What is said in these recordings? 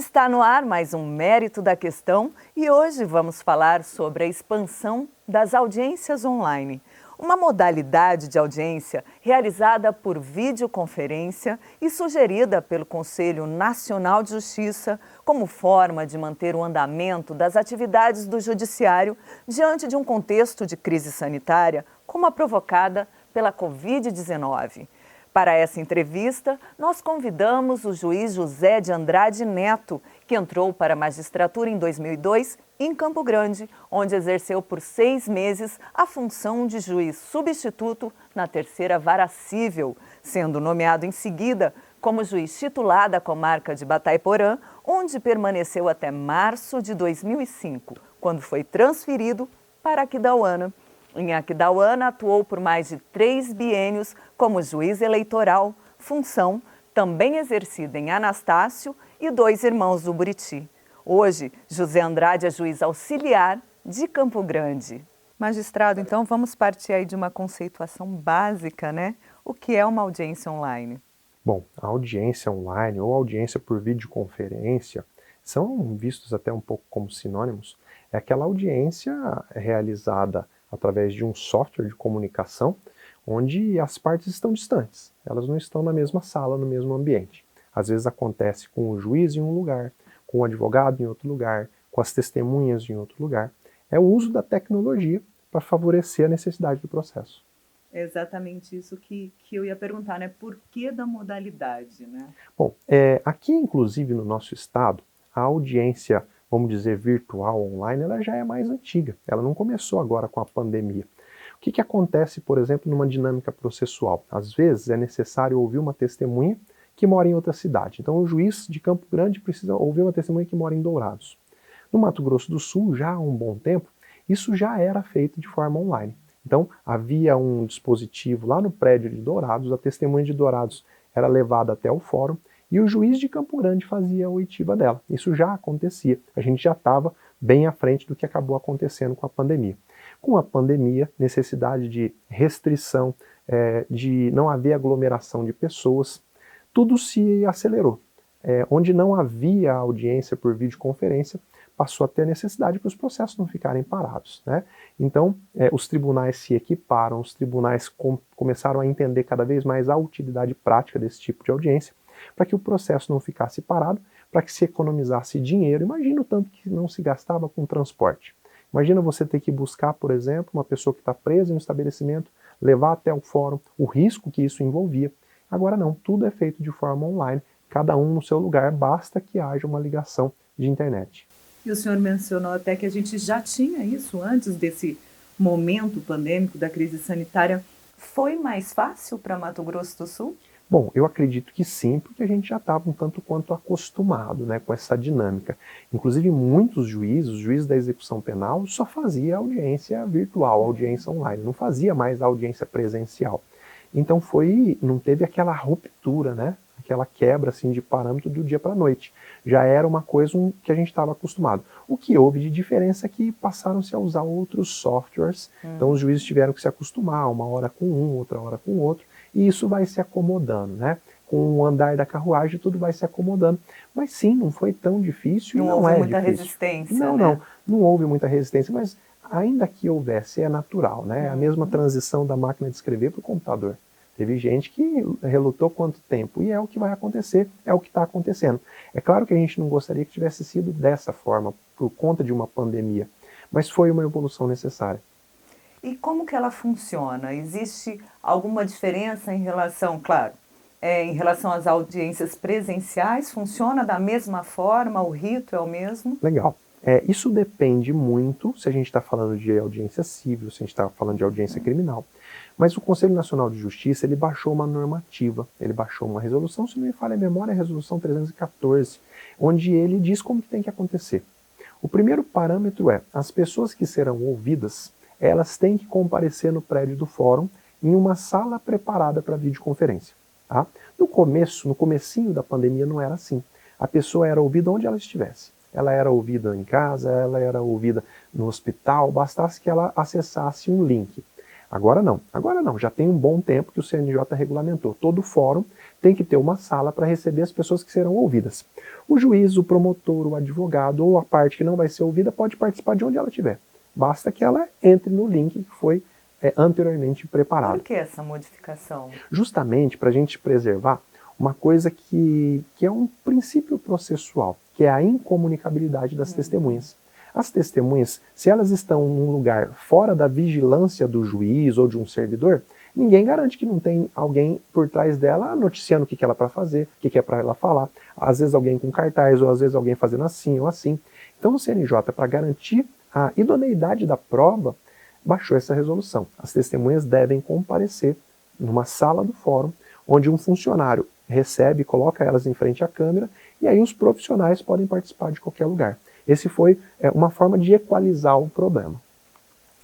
Está no ar mais um Mérito da Questão e hoje vamos falar sobre a expansão das audiências online, uma modalidade de audiência realizada por videoconferência e sugerida pelo Conselho Nacional de Justiça como forma de manter o andamento das atividades do Judiciário diante de um contexto de crise sanitária como a provocada pela Covid-19. Para essa entrevista, nós convidamos o juiz José de Andrade Neto, que entrou para a magistratura em 2002 em Campo Grande, onde exerceu por 6 meses a função de juiz substituto na terceira vara civil, sendo nomeado em seguida como juiz titular da comarca de Batayporã, onde permaneceu até março de 2005, quando foi transferido para Aquidauana. Em Aquidauana, atuou por mais de 3 biênios como juiz eleitoral, função também exercida em Anastácio e 2 Irmãos do Buriti. Hoje, José Andrade é juiz auxiliar de Campo Grande. Magistrado, então vamos partir aí de uma conceituação básica, né? O que é uma audiência online? Bom, a audiência online ou audiência por videoconferência são vistos até um pouco como sinônimos. É aquela audiência realizada através de um software de comunicação onde as partes estão distantes, elas não estão na mesma sala, no mesmo ambiente. Às vezes acontece com o juiz em um lugar, com o advogado em outro lugar, com as testemunhas em outro lugar. É o uso da tecnologia para favorecer a necessidade do processo. É exatamente isso que eu ia perguntar, né? Por que da modalidade, né? Bom, aqui inclusive no nosso estado, a audiência, vamos dizer, virtual, online, ela já é mais antiga. Ela não começou agora com a pandemia. O que acontece, por exemplo, numa dinâmica processual? Às vezes é necessário ouvir uma testemunha que mora em outra cidade. Então o juiz de Campo Grande precisa ouvir uma testemunha que mora em Dourados. No Mato Grosso do Sul, já há um bom tempo, isso já era feito de forma online. Então havia um dispositivo lá no prédio de Dourados, a testemunha de Dourados era levada até o fórum, e o juiz de Campo Grande fazia a oitiva dela. Isso já acontecia. A gente já estava bem à frente do que acabou acontecendo com a pandemia. Com a pandemia, necessidade de restrição, de não haver aglomeração de pessoas, tudo se acelerou. Onde não havia audiência por videoconferência, passou a ter necessidade para os processos não ficarem parados, né? Então, os tribunais se equiparam, os tribunais começaram a entender cada vez mais a utilidade prática desse tipo de audiência, para que o processo não ficasse parado, para que se economizasse dinheiro. Imagina o tanto que não se gastava com transporte. Imagina você ter que buscar, por exemplo, uma pessoa que está presa em um estabelecimento, levar até o fórum, o risco que isso envolvia. Agora não, tudo é feito de forma online, cada um no seu lugar, basta que haja uma ligação de internet. E o senhor mencionou até que a gente já tinha isso antes desse momento pandêmico da crise sanitária. Foi mais fácil para Mato Grosso do Sul? Bom, eu acredito que sim, porque a gente já estava um tanto quanto acostumado, né, com essa dinâmica. Inclusive, muitos juízes, os juízes da execução penal, só fazia audiência virtual, audiência online, não fazia mais audiência presencial. Então não teve aquela ruptura, né, aquela quebra assim, de parâmetro do dia para a noite. Já era uma coisa que a gente estava acostumado. O que houve de diferença é que passaram-se a usar outros softwares, então os juízes tiveram que se acostumar, uma hora com um, outra hora com outro, e isso vai se acomodando, né? Com o andar da carruagem, tudo vai se acomodando. Mas sim, não foi tão difícil. Não houve muita resistência, né? Não houve muita resistência, mas ainda que houvesse, é natural, né? A mesma transição da máquina de escrever para o computador. Teve gente que relutou quanto tempo, e é o que vai acontecer, é o que está acontecendo. É claro que a gente não gostaria que tivesse sido dessa forma, por conta de uma pandemia, mas foi uma evolução necessária. E como que ela funciona? Existe alguma diferença em relação, claro, em relação às audiências presenciais? Funciona da mesma forma? O rito é o mesmo? Legal. Isso depende muito se a gente está falando de audiência civil, se a gente está falando de audiência criminal. Mas o Conselho Nacional de Justiça, ele baixou uma normativa, ele baixou uma resolução, se não me falha a memória, a resolução 314, onde ele diz como que tem que acontecer. O primeiro parâmetro é, as pessoas que serão ouvidas, elas têm que comparecer no prédio do fórum em uma sala preparada para videoconferência. Tá? No comecinho da pandemia não era assim. A pessoa era ouvida onde ela estivesse. Ela era ouvida em casa, ela era ouvida no hospital, bastasse que ela acessasse um link. Agora não, já tem um bom tempo que o CNJ regulamentou. Todo fórum tem que ter uma sala para receber as pessoas que serão ouvidas. O juiz, o promotor, o advogado ou a parte que não vai ser ouvida pode participar de onde ela estiver. Basta que ela entre no link que foi anteriormente preparado. Por que essa modificação? Justamente para a gente preservar uma coisa que é um princípio processual, que é a incomunicabilidade das testemunhas. As testemunhas, se elas estão num lugar fora da vigilância do juiz ou de um servidor, ninguém garante que não tem alguém por trás dela noticiando o que ela é para fazer, o que é para ela falar. Às vezes alguém com cartaz, ou às vezes alguém fazendo assim ou assim. Então o CNJ, para garantir a idoneidade da prova, baixou essa resolução. As testemunhas devem comparecer numa sala do fórum, onde um funcionário recebe, coloca elas em frente à câmera, e aí os profissionais podem participar de qualquer lugar. Esse foi uma forma de equalizar o problema.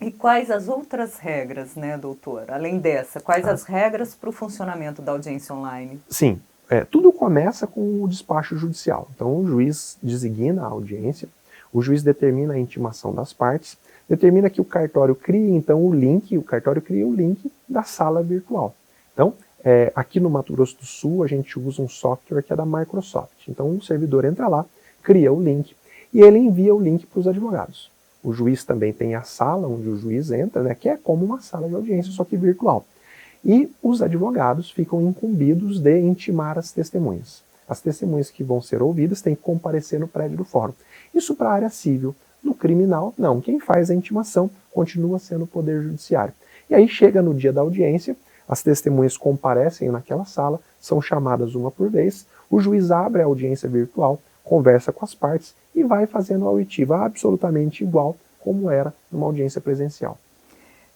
E quais as outras regras, né, doutor? Além dessa, quais as regras para o funcionamento da audiência online? Sim, tudo começa com o despacho judicial. Então o juiz designa a audiência, o juiz determina a intimação das partes, determina que o cartório crie então o link da sala virtual. Então, aqui no Mato Grosso do Sul a gente usa um software que é da Microsoft. Então um servidor entra lá, cria o link e ele envia o link para os advogados. O juiz também tem a sala onde o juiz entra, né, que é como uma sala de audiência, só que virtual. E os advogados ficam incumbidos de intimar as testemunhas. As testemunhas que vão ser ouvidas têm que comparecer no prédio do fórum. Isso para a área civil. No criminal, não. Quem faz a intimação continua sendo o Poder Judiciário. E aí chega no dia da audiência, as testemunhas comparecem naquela sala, são chamadas uma por vez, o juiz abre a audiência virtual, conversa com as partes e vai fazendo a oitiva absolutamente igual como era numa audiência presencial.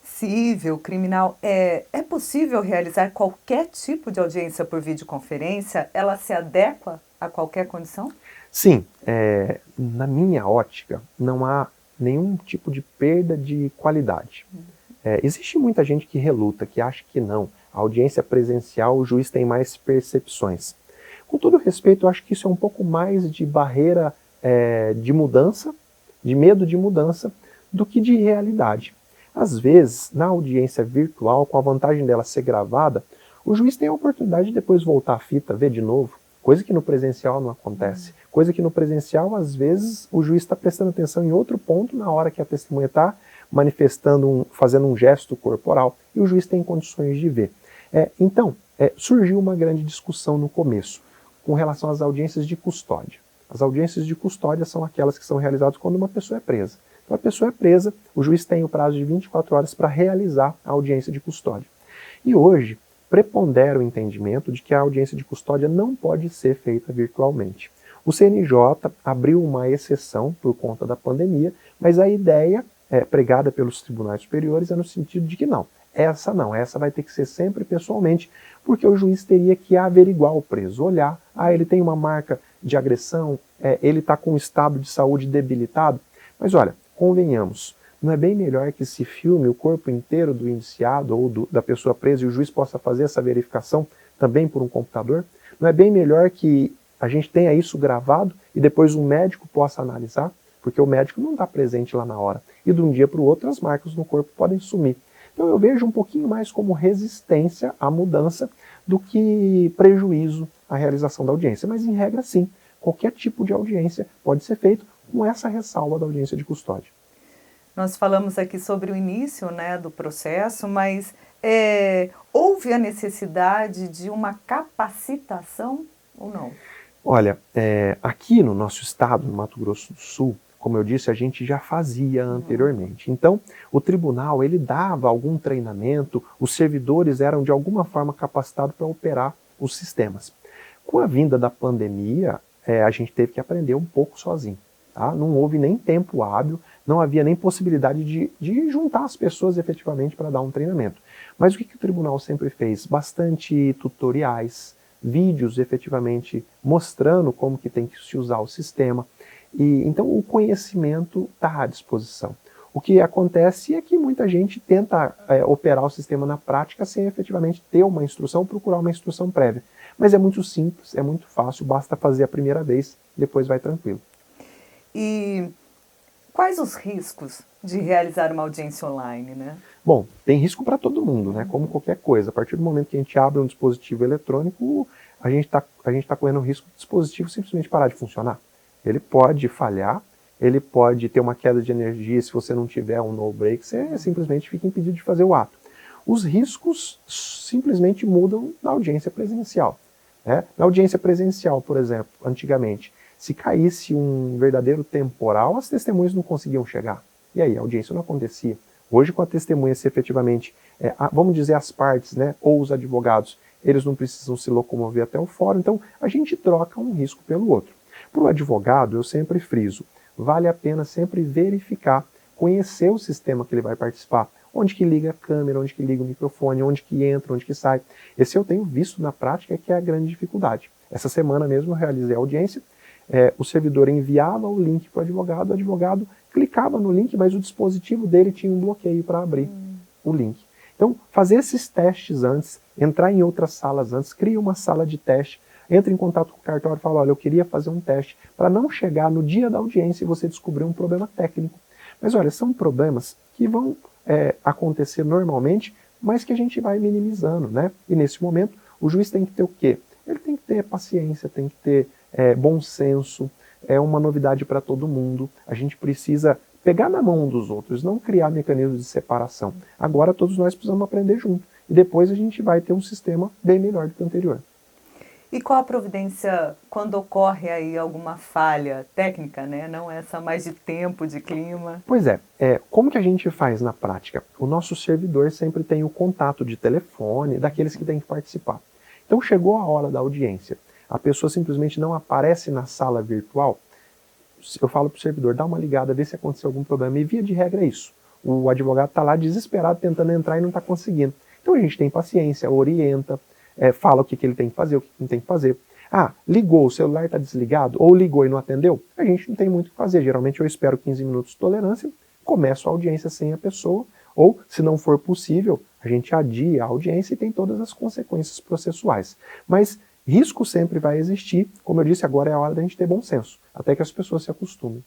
Civil, criminal, é possível realizar qualquer tipo de audiência por videoconferência? Ela se adequa a qualquer condição? Sim, na minha ótica, não há nenhum tipo de perda de qualidade. Existe muita gente que reluta, que acha que não. A audiência presencial, o juiz tem mais percepções. Com todo respeito, eu acho que isso é um pouco mais de barreira de mudança, de medo de mudança, do que de realidade. Às vezes, na audiência virtual, com a vantagem dela ser gravada, o juiz tem a oportunidade de depois voltar a fita, ver de novo, coisa que no presencial não acontece. Coisa que no presencial, às vezes, o juiz está prestando atenção em outro ponto na hora que a testemunha está manifestando, fazendo um gesto corporal, e o juiz tem condições de ver. Então, surgiu uma grande discussão no começo, com relação às audiências de custódia. As audiências de custódia são aquelas que são realizadas quando uma pessoa é presa. Então a pessoa é presa, o juiz tem o prazo de 24 horas para realizar a audiência de custódia. E hoje, prepondera o entendimento de que a audiência de custódia não pode ser feita virtualmente. O CNJ abriu uma exceção por conta da pandemia, mas a ideia pregada pelos tribunais superiores é no sentido de que essa vai ter que ser sempre pessoalmente, porque o juiz teria que averiguar o preso, olhar, ele tem uma marca de agressão, ele está com um estado de saúde debilitado. Mas olha, convenhamos, não é bem melhor que se filme o corpo inteiro do indiciado ou da pessoa presa e o juiz possa fazer essa verificação também por um computador? Não é bem melhor que a gente tenha isso gravado e depois um médico possa analisar? Porque o médico não está presente lá na hora. E de um dia para o outro as marcas no corpo podem sumir. Então eu vejo um pouquinho mais como resistência à mudança do que prejuízo à realização da audiência. Mas em regra sim, qualquer tipo de audiência pode ser feito com essa ressalva da audiência de custódia. Nós falamos aqui sobre o início, né, do processo, mas houve a necessidade de uma capacitação ou não? Olha, aqui no nosso estado, no Mato Grosso do Sul, como eu disse, a gente já fazia anteriormente. Então, o tribunal, ele dava algum treinamento, os servidores eram de alguma forma capacitados para operar os sistemas. Com a vinda da pandemia, a gente teve que aprender um pouco sozinho. Tá? Não houve nem tempo hábil, não havia nem possibilidade de juntar as pessoas efetivamente para dar um treinamento. Mas o que o tribunal sempre fez? Bastante tutoriais, vídeos efetivamente mostrando como que tem que se usar o sistema. E então o conhecimento está à disposição. O que acontece é que muita gente tenta operar o sistema na prática sem efetivamente ter uma instrução, procurar uma instrução prévia. Mas é muito simples, é muito fácil, basta fazer a primeira vez, depois vai tranquilo. E quais os riscos de realizar uma audiência online, né? Bom, tem risco para todo mundo, né? Como qualquer coisa. A partir do momento que a gente abre um dispositivo eletrônico, a gente tá correndo o risco do dispositivo simplesmente parar de funcionar. Ele pode falhar, ele pode ter uma queda de energia, se você não tiver um no-break, você simplesmente fica impedido de fazer o ato. Os riscos simplesmente mudam na audiência presencial, né? Na audiência presencial, por exemplo, antigamente, se caísse um verdadeiro temporal, as testemunhas não conseguiam chegar. E aí, a audiência não acontecia. Hoje, com a testemunha, se efetivamente, vamos dizer as partes, né, ou os advogados, eles não precisam se locomover até o fórum, então a gente troca um risco pelo outro. Para o advogado, eu sempre friso, vale a pena sempre verificar, conhecer o sistema que ele vai participar, onde que liga a câmera, onde que liga o microfone, onde que entra, onde que sai. Esse eu tenho visto na prática que é a grande dificuldade. Essa semana mesmo eu realizei a audiência, o servidor enviava o link para o advogado clicava no link, mas o dispositivo dele tinha um bloqueio para abrir o link. Então, fazer esses testes antes, entrar em outras salas antes, cria uma sala de teste, entra em contato com o cartório e fala, olha, eu queria fazer um teste, para não chegar no dia da audiência e você descobrir um problema técnico. Mas olha, são problemas que vão acontecer normalmente, mas que a gente vai minimizando, né? E nesse momento, o juiz tem que ter o quê? Ele tem que ter paciência, tem que ter bom senso, é uma novidade para todo mundo. A gente precisa pegar na mão dos outros, não criar mecanismos de separação. Agora todos nós precisamos aprender junto. E depois a gente vai ter um sistema bem melhor do que o anterior. E qual a providência quando ocorre aí alguma falha técnica, né? Não essa mais de tempo, de clima? Pois é, como que a gente faz na prática? O nosso servidor sempre tem o contato de telefone daqueles que têm que participar. Então chegou a hora da audiência, a pessoa simplesmente não aparece na sala virtual, eu falo para o servidor, dá uma ligada, vê se aconteceu algum problema, e via de regra é isso. O advogado está lá desesperado tentando entrar e não está conseguindo. Então a gente tem paciência, orienta, fala o que ele tem que fazer, o que não tem que fazer. Ah, ligou, o celular está desligado, ou ligou e não atendeu, a gente não tem muito o que fazer. Geralmente eu espero 15 minutos de tolerância, começo a audiência sem a pessoa, ou, se não for possível, a gente adia a audiência e tem todas as consequências processuais. Mas risco sempre vai existir, como eu disse, agora é a hora da gente ter bom senso, até que as pessoas se acostumem.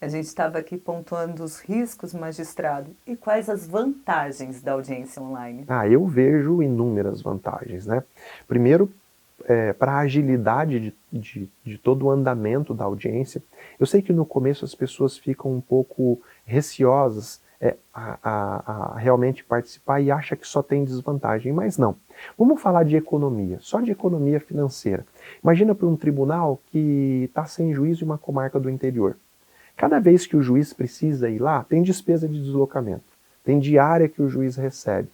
A gente estava aqui pontuando os riscos, magistrado, e quais as vantagens da audiência online? Eu vejo inúmeras vantagens, né? Primeiro, para a agilidade de todo o andamento da audiência, eu sei que no começo as pessoas ficam um pouco receosas a realmente participar e acha que só tem desvantagem, mas não. Vamos falar de economia, só de economia financeira. Imagina para um tribunal que está sem juiz de uma comarca do interior. Cada vez que o juiz precisa ir lá, tem despesa de deslocamento, tem diária que o juiz recebe,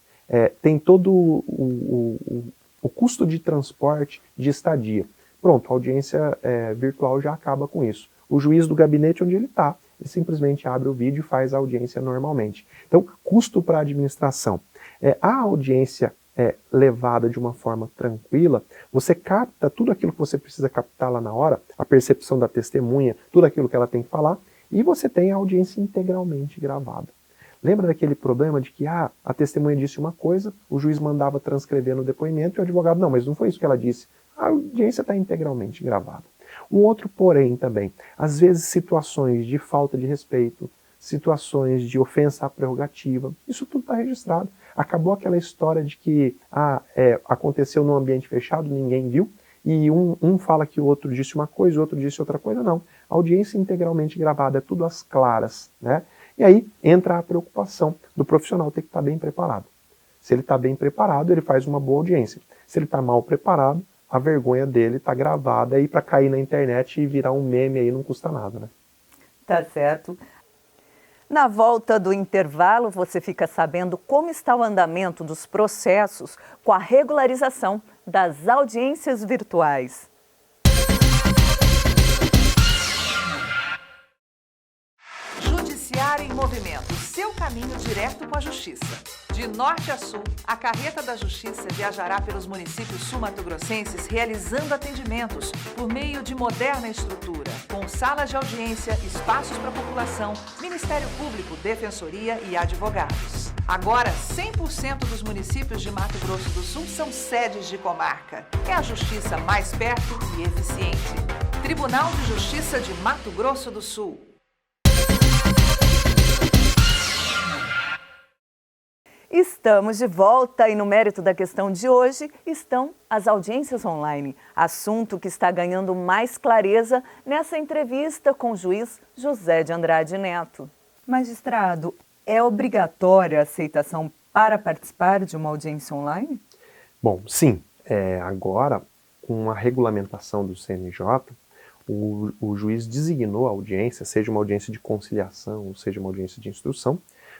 tem todo o custo de transporte, de estadia. Pronto, a audiência virtual já acaba com isso. O juiz do gabinete onde ele está, ele simplesmente abre o vídeo e faz a audiência normalmente. Então, custo para a administração. A audiência levada de uma forma tranquila, você capta tudo aquilo que você precisa captar lá na hora, a percepção da testemunha, tudo aquilo que ela tem que falar, e você tem a audiência integralmente gravada. Lembra daquele problema de que a testemunha disse uma coisa, o juiz mandava transcrever no depoimento e o advogado, não, mas não foi isso que ela disse. A audiência está integralmente gravada. Um outro porém também, às vezes situações de falta de respeito, situações de ofensa à prerrogativa, isso tudo está registrado. Acabou aquela história de que aconteceu num ambiente fechado, ninguém viu, e um fala que o outro disse uma coisa, o outro disse outra coisa, não. A audiência integralmente gravada, é tudo às claras, né? E aí entra a preocupação do profissional ter que estar bem preparado. Se ele está bem preparado, ele faz uma boa audiência. Se ele está mal preparado, a vergonha dele está gravada aí para cair na internet e virar um meme aí não custa nada, né? Tá certo. Na volta do intervalo, você fica sabendo como está o andamento dos processos com a regularização das audiências virtuais. Judiciário em Movimento, seu caminho direto com a Justiça. De norte a sul, a Carreta da Justiça viajará pelos municípios sul-mato-grossenses realizando atendimentos por meio de moderna estrutura, com salas de audiência, espaços para a população, Ministério Público, Defensoria e advogados. Agora, 100% dos municípios de Mato Grosso do Sul são sedes de comarca. É a justiça mais perto e eficiente. Tribunal de Justiça de Mato Grosso do Sul. Estamos de volta e no mérito da questão de hoje estão as audiências online, assunto que está ganhando mais clareza nessa entrevista com o juiz José de Andrade Neto. Magistrado, é obrigatória a aceitação para participar de uma audiência online? Bom, sim. Agora, com a regulamentação do CNJ, o juiz designou a audiência, seja uma audiência de conciliação, ou seja uma audiência de instrução,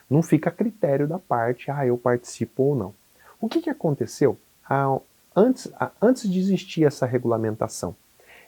não fica a critério da parte, eu participo ou não. O que aconteceu? Antes de existir essa regulamentação,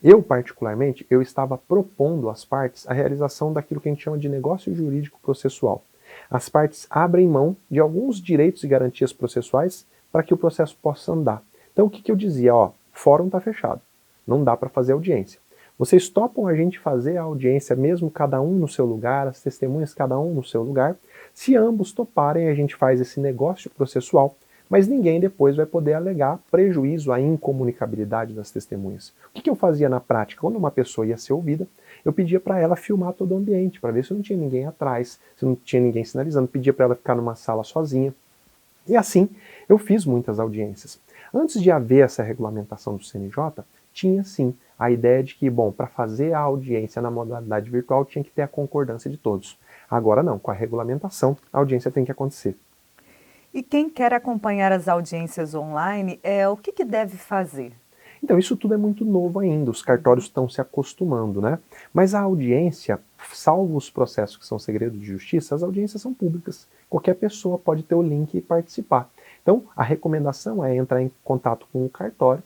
eu particularmente, eu estava propondo às partes a realização daquilo que a gente chama de negócio jurídico processual. As partes abrem mão de alguns direitos e garantias processuais para que o processo possa andar. Então o que eu dizia? O fórum está fechado, não dá para fazer audiência. Vocês topam a gente fazer a audiência mesmo cada um no seu lugar, as testemunhas cada um no seu lugar? Se ambos toparem, a gente faz esse negócio processual, mas ninguém depois vai poder alegar prejuízo à incomunicabilidade das testemunhas. O que eu fazia na prática? Quando uma pessoa ia ser ouvida, eu pedia para ela filmar todo o ambiente, para ver se não tinha ninguém atrás, se não tinha ninguém sinalizando, pedia para ela ficar numa sala sozinha. E assim, eu fiz muitas audiências. Antes de haver essa regulamentação do CNJ, tinha sim a ideia de que, para fazer a audiência na modalidade virtual tinha que ter a concordância de todos. Agora não, com a regulamentação, a audiência tem que acontecer. E quem quer acompanhar as audiências online, o que deve fazer? Então, isso tudo é muito novo ainda, os cartórios estão se acostumando, né? Mas a audiência, salvo os processos que são segredo de justiça, as audiências são públicas. Qualquer pessoa pode ter o link e participar. Então, a recomendação é entrar em contato com o cartório,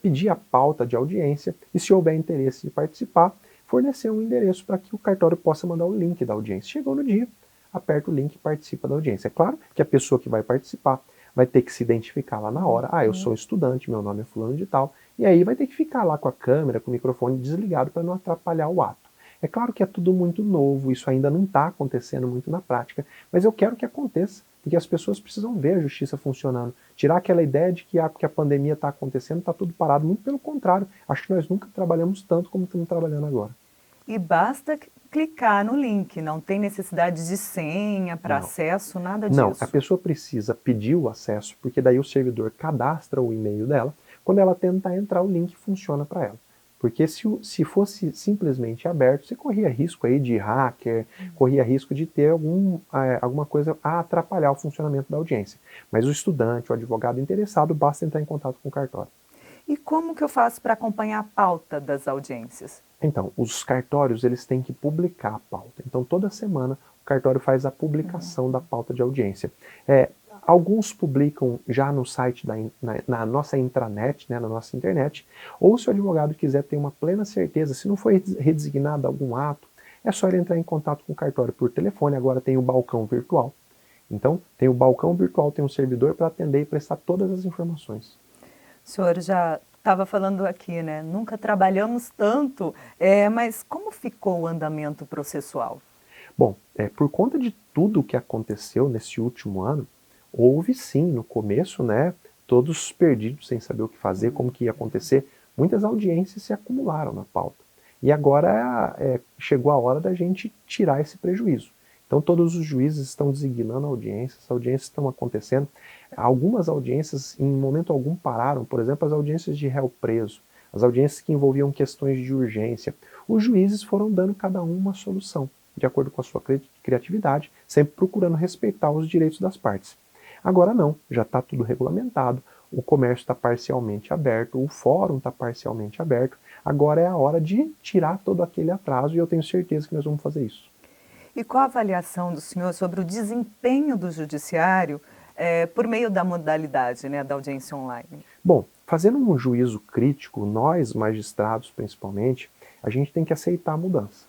pedir a pauta de audiência e, se houver interesse de participar, fornecer um endereço para que o cartório possa mandar o link da audiência. Chegou no dia, aperta o link e participa da audiência. É claro que a pessoa que vai participar vai ter que se identificar lá na hora. Eu sou estudante, meu nome é fulano de tal. E aí vai ter que ficar lá com a câmera, com o microfone desligado para não atrapalhar o ato. É claro que é tudo muito novo, isso ainda não está acontecendo muito na prática, mas eu quero que aconteça, porque as pessoas precisam ver a justiça funcionando. Tirar aquela ideia de que porque a pandemia está acontecendo, está tudo parado. Muito pelo contrário, acho que nós nunca trabalhamos tanto como estamos trabalhando agora. E basta clicar no link, não tem necessidade de senha para acesso, nada disso. Não, a pessoa precisa pedir o acesso, porque daí o servidor cadastra o e-mail dela. Quando ela tentar entrar, o link funciona para ela. Porque se fosse simplesmente aberto, você corria risco aí de hacker, corria risco de ter alguma coisa a atrapalhar o funcionamento da audiência. Mas o estudante, o advogado interessado, basta entrar em contato com o cartório. E como que eu faço para acompanhar a pauta das audiências? Então, os cartórios eles têm que publicar a pauta. Então, toda semana, o cartório faz a publicação da pauta de audiência. Alguns publicam já no site, na nossa intranet, na nossa internet, ou se o advogado quiser ter uma plena certeza, se não foi redesignado algum ato, é só ele entrar em contato com o cartório por telefone. Agora tem o balcão virtual. Então, tem o balcão virtual, tem um servidor para atender e prestar todas as informações. O senhor já estava falando aqui, né? Nunca trabalhamos tanto, mas como ficou o andamento processual? Bom, por conta de tudo o que aconteceu nesse último ano, houve sim, no começo, todos perdidos, sem saber o que fazer, como que ia acontecer. Muitas audiências se acumularam na pauta. E agora chegou a hora da gente tirar esse prejuízo. Então todos os juízes estão designando audiências, as audiências estão acontecendo. Algumas audiências, em momento algum, pararam. Por exemplo, as audiências de réu preso, as audiências que envolviam questões de urgência. Os juízes foram dando cada um uma solução, de acordo com a sua criatividade, sempre procurando respeitar os direitos das partes. Agora não, já está tudo regulamentado, o comércio está parcialmente aberto, o fórum está parcialmente aberto, agora é a hora de tirar todo aquele atraso e eu tenho certeza que nós vamos fazer isso. E qual a avaliação do senhor sobre o desempenho do judiciário por meio da modalidade, da audiência online? Bom, fazendo um juízo crítico, nós, magistrados principalmente, a gente tem que aceitar a mudança.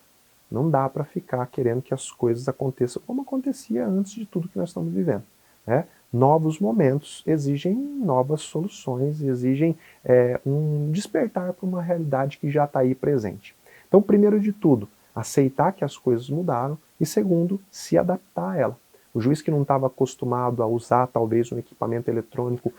Não dá para ficar querendo que as coisas aconteçam como acontecia antes de tudo que nós estamos vivendo. Novos momentos exigem novas soluções, exigem um despertar para uma realidade que já está aí presente. Então, primeiro de tudo, aceitar que as coisas mudaram e, segundo, se adaptar a ela. O juiz que não estava acostumado a usar talvez um equipamento eletrônico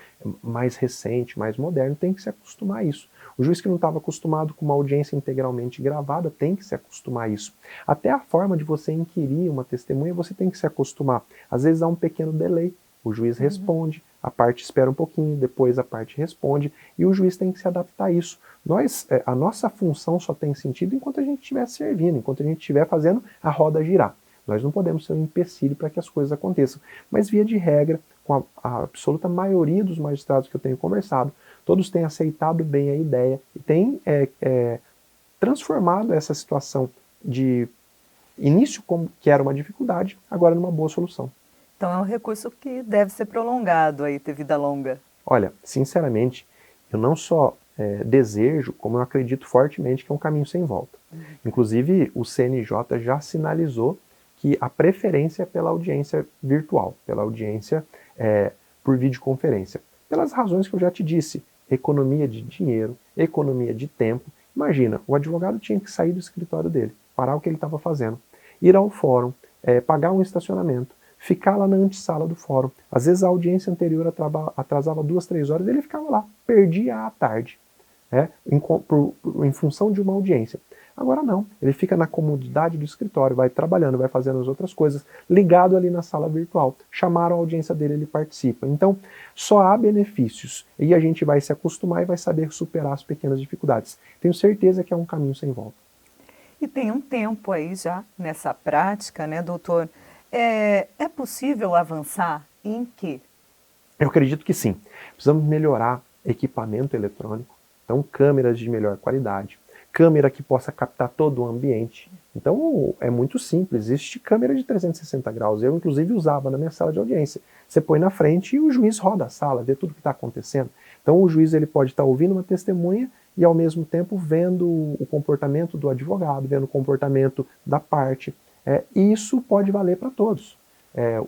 mais recente, mais moderno, tem que se acostumar a isso. O juiz que não estava acostumado com uma audiência integralmente gravada tem que se acostumar a isso. Até a forma de você inquirir uma testemunha, você tem que se acostumar. Às vezes há um pequeno delay. O juiz responde, a parte espera um pouquinho, depois a parte responde e o juiz tem que se adaptar a isso. A nossa função só tem sentido enquanto a gente estiver servindo, enquanto a gente estiver fazendo a roda girar. Nós não podemos ser um empecilho para que as coisas aconteçam. Mas, via de regra, com a absoluta maioria dos magistrados que eu tenho conversado, todos têm aceitado bem a ideia e têm transformado essa situação de início, como que era uma dificuldade, agora numa boa solução. Então é um recurso que deve ser prolongado aí, ter vida longa. Olha, sinceramente, eu não só desejo, como eu acredito fortemente que é um caminho sem volta. Inclusive, o CNJ já sinalizou que a preferência é pela audiência virtual, pela audiência por videoconferência. Pelas razões que eu já te disse, economia de dinheiro, economia de tempo. Imagina, o advogado tinha que sair do escritório dele, parar o que ele estava fazendo, ir ao fórum, pagar um estacionamento, ficar lá na antessala do fórum. Às vezes a audiência anterior atrasava 2, 3 horas, ele ficava lá, perdia a tarde, em função de uma audiência. Agora não, ele fica na comodidade do escritório, vai trabalhando, vai fazendo as outras coisas, ligado ali na sala virtual. Chamaram a audiência dele, ele participa. Então, só há benefícios e a gente vai se acostumar e vai saber superar as pequenas dificuldades. Tenho certeza que é um caminho sem volta. E tem um tempo aí já nessa prática, né, doutor? É possível avançar em quê? Eu acredito que sim. Precisamos melhorar equipamento eletrônico, então câmeras de melhor qualidade, câmera que possa captar todo o ambiente. Então é muito simples, existe câmera de 360 graus, eu inclusive usava na minha sala de audiência. Você põe na frente e o juiz roda a sala, vê tudo que está acontecendo. Então o juiz ele pode estar ouvindo uma testemunha e ao mesmo tempo vendo o comportamento do advogado, vendo o comportamento da parte. E isso pode valer para todos.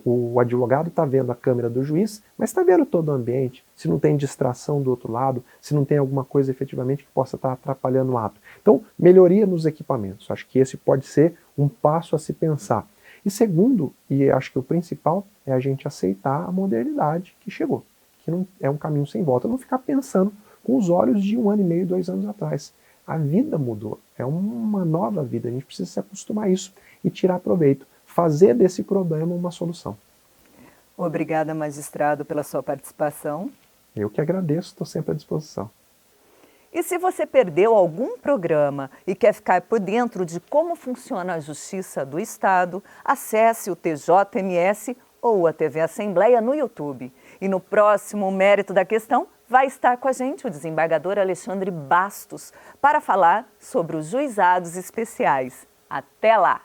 O advogado está vendo a câmera do juiz, mas está vendo todo o ambiente, se não tem distração do outro lado, se não tem alguma coisa efetivamente que possa estar atrapalhando o ato. Então, melhoria nos equipamentos. Acho que esse pode ser um passo a se pensar. E segundo, e acho que o principal, é a gente aceitar a modernidade que chegou, que não é um caminho sem volta, não ficar pensando com os olhos de 1 ano e meio, 2 anos atrás. A vida mudou, é uma nova vida, a gente precisa se acostumar a isso e tirar proveito. Fazer desse problema uma solução. Obrigada, magistrado, pela sua participação. Eu que agradeço, estou sempre à disposição. E se você perdeu algum programa e quer ficar por dentro de como funciona a Justiça do Estado, acesse o TJMS ou a TV Assembleia no YouTube. E no próximo Mérito da Questão vai estar com a gente o desembargador Alexandre Bastos para falar sobre os juizados especiais. Até lá!